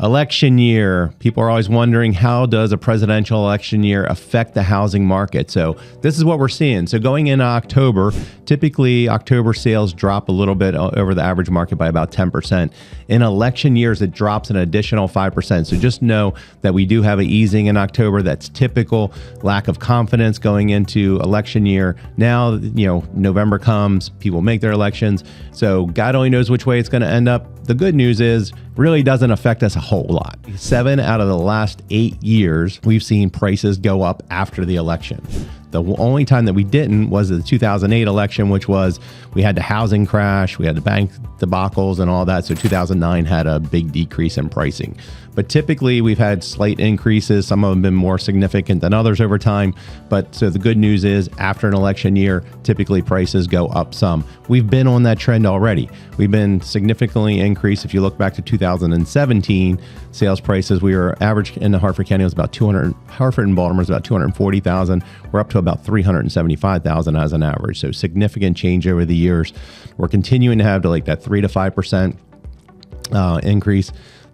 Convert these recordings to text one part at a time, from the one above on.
Election year. People are always wondering, how does a presidential election year affect the housing market? So this is what we're seeing. So going into October, typically October sales drop a little bit over the average market by about 10%. In election years, it drops an additional 5%. So just know that we do have an easing in October. That's typical. Lack of confidence going into election year. Now, November comes, people make their elections. So God only knows which way it's going to end up. The good news is really doesn't affect us a whole lot. 7 out of the last 8 years, we've seen prices go up after the election. The only time that we didn't was the 2008 election, which was we had the housing crash, we had the bank debacles and all that. So 2009 had a big decrease in pricing. But typically we've had slight increases. Some of them have been more significant than others over time. But so the good news is after an election year, typically prices go up some. We've been on that trend already. We've been significantly increased. If you look back to 2017, sales prices, we were average in the Hartford County was about 200, Hartford and Baltimore was about 240,000. We're up to about 375,000 as an average. So significant change over the years. We're continuing to have that 3 to 5% increase.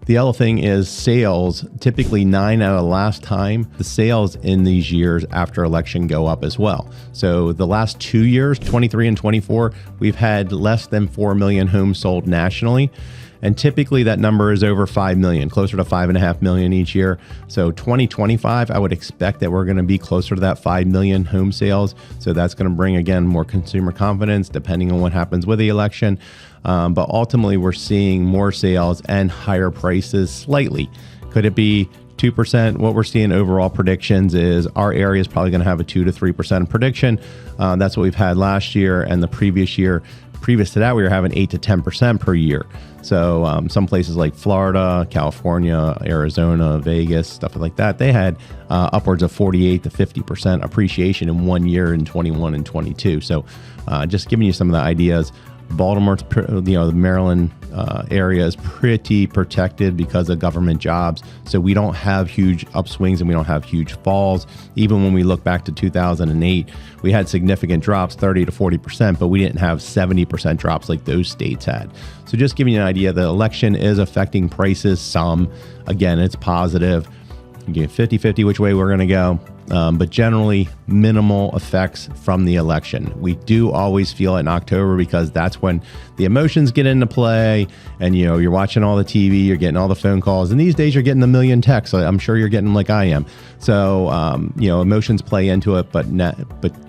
The other thing is sales, typically 9 out of the last time, the sales in these years after election go up as well. So the last 2 years, 23 and 24, we've had less than 4 million homes sold nationally. And typically that number is over 5 million, closer to 5.5 million each year. So 2025, I would expect that we're going to be closer to that 5 million home sales. So that's going to bring, again, more consumer confidence depending on what happens with the election. But ultimately, we're seeing more sales and higher prices slightly. Could it be 2%? What we're seeing overall predictions is our area is probably going to have a 2 to 3% prediction. That's what we've had last year and the previous year. Previous to that, we were having 8 to 10% per year. So some places like Florida, California, Arizona, Vegas, stuff like that, they had upwards of 48 to 50% appreciation in 1 year in 21 and 22. So just giving you some of the ideas. Baltimore, the Maryland area is pretty protected because of government jobs. So we don't have huge upswings and we don't have huge falls. Even when we look back to 2008, we had significant drops, 30 to 40%, but we didn't have 70% drops like those states had. So just giving you an idea, the election is affecting prices some. Again, it's positive. You get 50-50 which way we're going to go. But generally minimal effects from the election. We do always feel it in October because that's when the emotions get into play and, you're watching all the TV, you're getting all the phone calls, and these days you're getting a million texts. I'm sure you're getting like I am. So, emotions play into it, but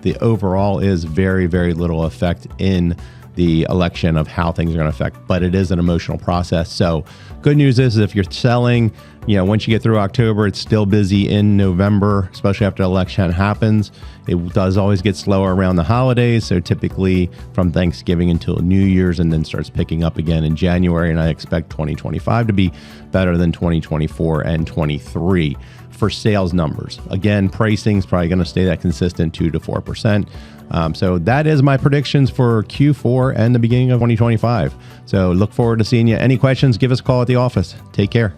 the overall is very, very little effect in the election of how things are going to affect, but it is an emotional process. So good news is if you're selling, once you get through October, it's still busy in November, especially after the election happens. It does always get slower around the holidays. So typically from Thanksgiving until New Year's, and then starts picking up again in January. And I expect 2025 to be better than 2024 and 23 for sales numbers. Again, pricing is probably going to stay that consistent 2 to 4%. So that is my predictions for Q4 and the beginning of 2025. So look forward to seeing you. Any questions, give us a call at the office. Take care.